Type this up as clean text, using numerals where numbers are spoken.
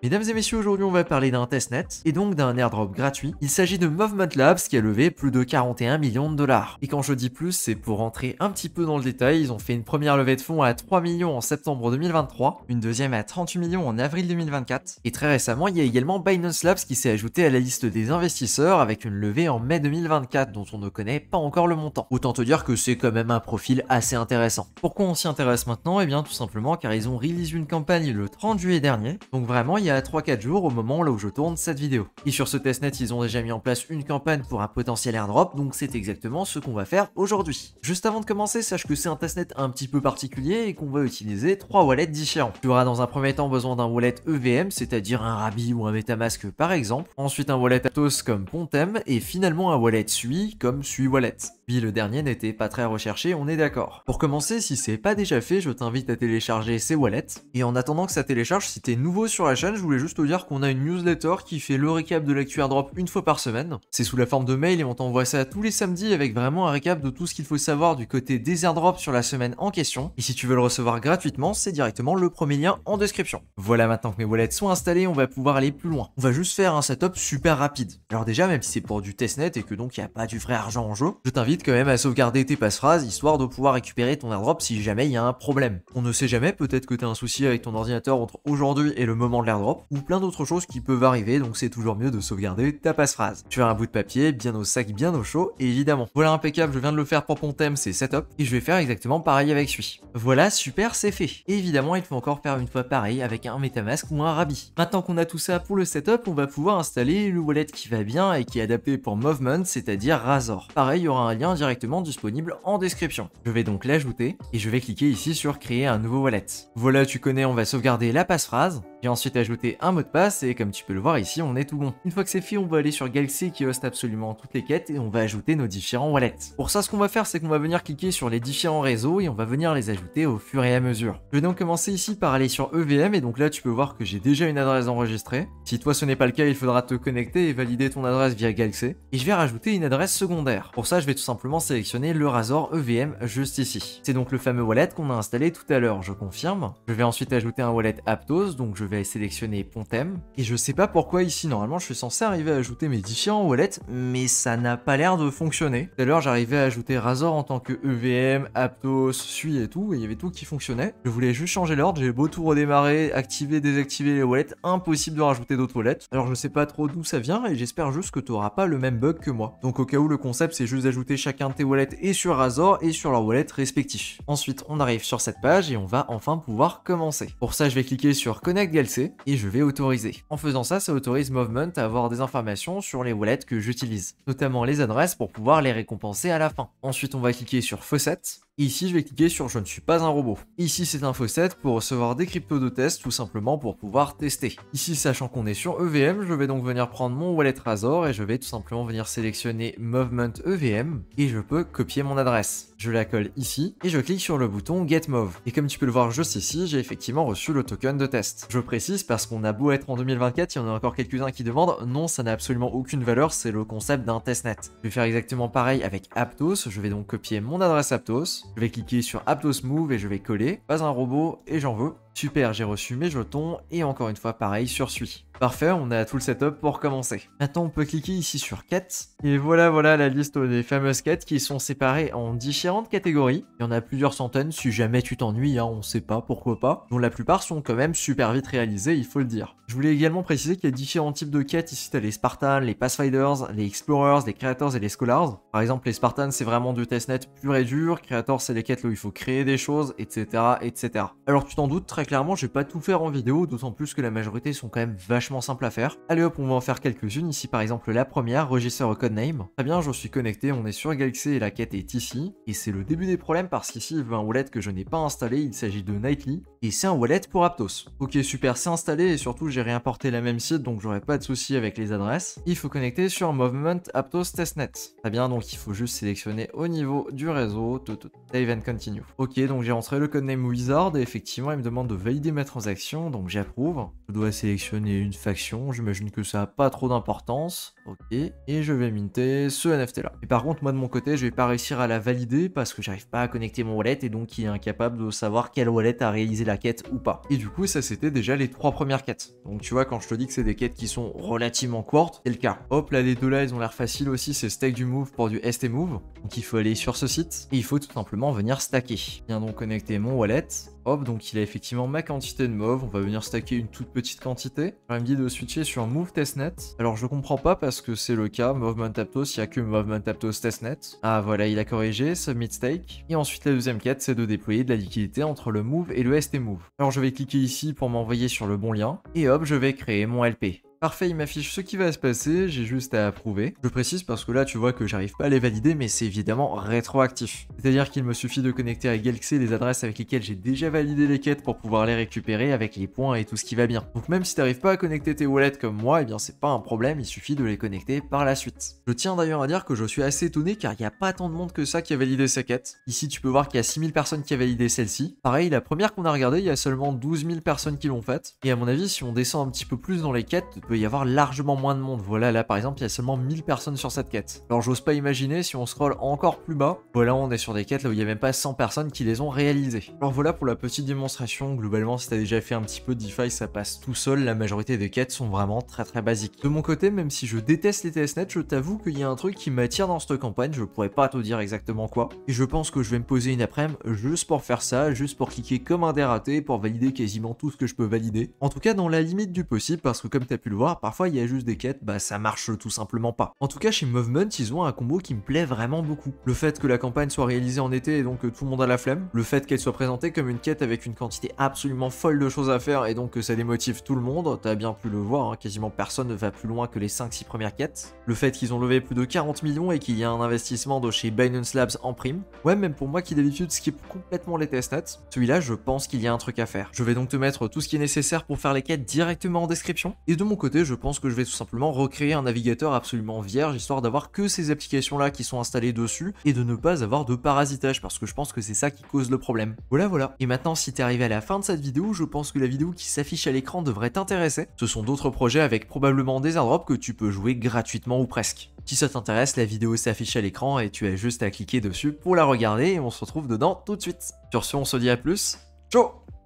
Mesdames et messieurs, aujourd'hui on va parler d'un testnet et donc d'un airdrop gratuit. Il s'agit de Movement Labs qui a levé plus de 41 millions de dollars. Et quand je dis plus, c'est pour rentrer un petit peu dans le détail. Ils ont fait une première levée de fonds à 3 millions en septembre 2023, une deuxième à 38 millions en avril 2024. Et très récemment, il y a également Binance Labs qui s'est ajouté à la liste des investisseurs avec une levée en mai 2024 dont on ne connaît pas encore le montant. Autant te dire que c'est quand même un profil assez intéressant. Pourquoi on s'y intéresse maintenant? Eh bien tout simplement car ils ont release une campagne le 30 juillet dernier. Donc vraiment, il y a 3-4 jours au moment là où je tourne cette vidéo. Et sur ce testnet, ils ont déjà mis en place une campagne pour un potentiel airdrop, donc c'est exactement ce qu'on va faire aujourd'hui. Juste avant de commencer, sache que c'est un testnet un petit peu particulier et qu'on va utiliser 3 wallets différents. Tu auras dans un premier temps besoin d'un wallet EVM, c'est-à-dire un Rabi ou un Metamask par exemple, ensuite un wallet Aptos comme Pontem, et finalement un wallet Sui comme Sui Wallet. Puis le dernier n'était pas très recherché, on est d'accord. Pour commencer, si c'est pas déjà fait, je t'invite à télécharger ces wallets. Et en attendant que ça télécharge, si t'es nouveau sur la chaîne, je voulais juste te dire qu'on a une newsletter qui fait le récap de l'actu airdrop une fois par semaine. C'est sous la forme de mail et on t'envoie ça tous les samedis avec vraiment un récap de tout ce qu'il faut savoir du côté des airdrops sur la semaine en question. Et si tu veux le recevoir gratuitement, c'est directement le premier lien en description. Voilà, maintenant que mes wallets sont installés, on va pouvoir aller plus loin. On va juste faire un setup super rapide. Alors déjà, même si c'est pour du testnet et que donc il n'y a pas du vrai argent en jeu, je t'invite quand même à sauvegarder tes passphrases histoire de pouvoir récupérer ton airdrop si jamais il y a un problème. On ne sait jamais, peut-être que tu as un souci avec ton ordinateur entre aujourd'hui et le moment de l'airdrop, ou plein d'autres choses qui peuvent arriver, donc c'est toujours mieux de sauvegarder ta passphrase. Tu as un bout de papier, bien au sac, bien au chaud, et évidemment. Voilà, impeccable, je viens de le faire pour Pontem, c'est setup, et je vais faire exactement pareil avec celui. Voilà, super, c'est fait. Et évidemment, il faut encore faire une fois pareil avec un Metamask ou un Rabi. Maintenant qu'on a tout ça pour le setup, on va pouvoir installer le wallet qui va bien et qui est adapté pour Movement, c'est-à-dire Razor. Pareil, il y aura un lien directement disponible en description. Je vais donc l'ajouter, et je vais cliquer ici sur créer un nouveau wallet. Voilà, tu connais, on va sauvegarder la passphrase. J'ai ensuite ajouté un mot de passe et comme tu peux le voir ici, on est tout bon. Une fois que c'est fait, on va aller sur Galaxy qui hoste absolument toutes les quêtes et on va ajouter nos différents wallets. Pour ça, ce qu'on va faire, c'est qu'on va venir cliquer sur les différents réseaux et on va venir les ajouter au fur et à mesure. Je vais donc commencer ici par aller sur EVM et donc là, tu peux voir que j'ai déjà une adresse enregistrée. Si toi, ce n'est pas le cas, il faudra te connecter et valider ton adresse via Galaxy. Et je vais rajouter une adresse secondaire. Pour ça, je vais tout simplement sélectionner le Razor EVM juste ici. C'est donc le fameux wallet qu'on a installé tout à l'heure, je confirme. Je vais ensuite ajouter un wallet Aptos, donc je vais sélectionner Pontem. Et je sais pas pourquoi ici, normalement, je suis censé arriver à ajouter mes différents wallets, mais ça n'a pas l'air de fonctionner. Tout à l'heure, j'arrivais à ajouter Razor en tant que EVM, Aptos, Sui et tout, et il y avait tout qui fonctionnait. Je voulais juste changer l'ordre, j'ai beau tout redémarrer, activer, désactiver les wallets, impossible de rajouter d'autres wallets. Alors je sais pas trop d'où ça vient, et j'espère juste que tu auras pas le même bug que moi. Donc au cas où, le concept, c'est juste d'ajouter chacun de tes wallets et sur Razor et sur leur wallet respectif. Ensuite, on arrive sur cette page et on va enfin pouvoir commencer. Pour ça, je vais cliquer sur Connect Galaxy et je vais autoriser. En faisant ça, ça autorise Movement à avoir des informations sur les wallets que j'utilise, notamment les adresses pour pouvoir les récompenser à la fin. Ensuite, on va cliquer sur Faucet. Et ici, je vais cliquer sur Je ne suis pas un robot. Ici, c'est un faucet pour recevoir des cryptos de test, tout simplement pour pouvoir tester. Ici, sachant qu'on est sur EVM, je vais donc venir prendre mon wallet Razor et je vais tout simplement venir sélectionner Movement EVM et je peux copier mon adresse. Je la colle ici et je clique sur le bouton Get Move. Et comme tu peux le voir juste ici, j'ai effectivement reçu le token de test. Je précise parce qu'on a beau être en 2024, il y en a encore quelques-uns qui demandent. Non, ça n'a absolument aucune valeur, c'est le concept d'un testnet. Je vais faire exactement pareil avec Aptos. Je vais donc copier mon adresse Aptos. Je vais cliquer sur Aptos Move et je vais coller. Pas un robot et j'en veux. Super, j'ai reçu mes jetons et encore une fois pareil sur Sui. Parfait, on a tout le setup pour commencer. Maintenant, on peut cliquer ici sur quêtes. Et voilà la liste des fameuses quêtes qui sont séparées en différentes catégories. Il y en a plusieurs centaines, si jamais tu t'ennuies, on sait pas, pourquoi pas. Dont la plupart sont quand même super vite réalisées, il faut le dire. Je voulais également préciser qu'il y a différents types de quêtes. Ici, tu as les Spartans, les Pathfinders, les Explorers, les Creators et les Scholars. Par exemple, les Spartans, c'est vraiment du testnet pur et dur. Creators, c'est les quêtes là où il faut créer des choses, etc., etc. Alors, tu t'en doutes, très clairement, je vais pas tout faire en vidéo, d'autant plus que la majorité sont quand même vachement simples à faire. Allez hop, on va en faire quelques-unes. Ici, par exemple, la première, register a codename. Très bien, je suis connecté, on est sur Galaxy et la quête est ici. Et c'est le début des problèmes parce qu'ici, il veut un wallet que je n'ai pas installé. Il s'agit de Nightly. Et c'est un wallet pour Aptos. Ok, super, c'est installé et surtout, j'ai réimporté la même site, donc j'aurai pas de souci avec les adresses. Il faut connecter sur Movement Aptos Testnet. Très bien, donc il faut juste sélectionner au niveau du réseau. Save and continue. Ok, donc j'ai rentré le codename Wizard et effectivement il me demande de valider ma transaction, donc j'approuve. Je dois sélectionner une faction, j'imagine que ça n'a pas trop d'importance. Ok, et je vais minter ce NFT là. Et par contre moi de mon côté je vais pas réussir à la valider parce que j'arrive pas à connecter mon wallet et donc il est incapable de savoir quel wallet a réalisé la quête ou pas. Et du coup ça c'était déjà les 3 premières quêtes. Donc tu vois quand je te dis que c'est des quêtes qui sont relativement courtes, c'est le cas. Hop là les deux là ils ont l'air faciles aussi, c'est stack du move pour du ST move. Donc il faut aller sur ce site et il faut tout simplement venir stacker. Viens donc connecter mon wallet. Hop, donc il a effectivement ma quantité de mauve, on va venir stacker une toute petite quantité. Alors il me dit de switcher sur Move Testnet. Alors je comprends pas parce que c'est le cas, Movement Aptos, il n'y a que Movement Aptos Testnet. Ah voilà, il a corrigé, Submit Stake. Et ensuite la deuxième quête, c'est de déployer de la liquidité entre le Move et le ST Move. Alors je vais cliquer ici pour m'envoyer sur le bon lien. Et hop, je vais créer mon LP. Parfait, il m'affiche ce qui va se passer, j'ai juste à approuver. Je précise parce que là, tu vois que j'arrive pas à les valider, mais c'est évidemment rétroactif. C'est-à-dire qu'il me suffit de connecter à Galaxy les adresses avec lesquelles j'ai déjà validé les quêtes pour pouvoir les récupérer avec les points et tout ce qui va bien. Donc même si t'arrives pas à connecter tes wallets comme moi, eh bien c'est pas un problème, il suffit de les connecter par la suite. Je tiens d'ailleurs à dire que je suis assez étonné car il n'y a pas tant de monde que ça qui a validé ces quêtes. Ici, tu peux voir qu'il y a 6000 personnes qui ont validé celle-ci. Pareil, la première qu'on a regardée, il y a seulement 12 000 personnes qui l'ont faite. Et à mon avis, si on descend un petit peu plus dans les quêtes, il peut y avoir largement moins de monde. Voilà, là par exemple, il y a seulement 1000 personnes sur cette quête. Alors j'ose pas imaginer si on scrolle encore plus bas. Voilà, on est sur des quêtes là où il y a même pas 100 personnes qui les ont réalisées. Alors voilà pour la petite démonstration. Globalement, si t'as déjà fait un petit peu de DeFi, ça passe tout seul. La majorité des quêtes sont vraiment très basiques. De mon côté, même si je déteste les testnets, je t'avoue qu'il y a un truc qui m'attire dans cette campagne. Je pourrais pas te dire exactement quoi. Et je pense que je vais me poser une après-midi juste pour faire ça, juste pour cliquer comme un dératé, pour valider quasiment tout ce que je peux valider. En tout cas, dans la limite du possible, parce que comme t'as pu le voir, parfois il y a juste des quêtes, bah ça marche tout simplement pas. En tout cas chez Movement, ils ont un combo qui me plaît vraiment beaucoup. Le fait que la campagne soit réalisée en été et donc que tout le monde a la flemme, le fait qu'elle soit présentée comme une quête avec une quantité absolument folle de choses à faire et donc que ça démotive tout le monde, t'as bien pu le voir, hein, quasiment personne ne va plus loin que les 5-6 premières quêtes. Le fait qu'ils ont levé plus de 40 millions et qu'il y a un investissement de chez Binance Labs en prime. Ouais, même pour moi qui d'habitude skip complètement les testnets, celui-là je pense qu'il y a un truc à faire. Je vais donc te mettre tout ce qui est nécessaire pour faire les quêtes directement en description. Et de mon côté, je pense que je vais tout simplement recréer un navigateur absolument vierge, histoire d'avoir que ces applications-là qui sont installées dessus et de ne pas avoir de parasitage, parce que je pense que c'est ça qui cause le problème. Voilà. Et maintenant, si t'es arrivé à la fin de cette vidéo, je pense que la vidéo qui s'affiche à l'écran devrait t'intéresser. Ce sont d'autres projets avec probablement des airdrops que tu peux jouer gratuitement ou presque. Si ça t'intéresse, la vidéo s'affiche à l'écran et tu as juste à cliquer dessus pour la regarder et on se retrouve dedans tout de suite. Sur ce, on se dit à plus. Ciao!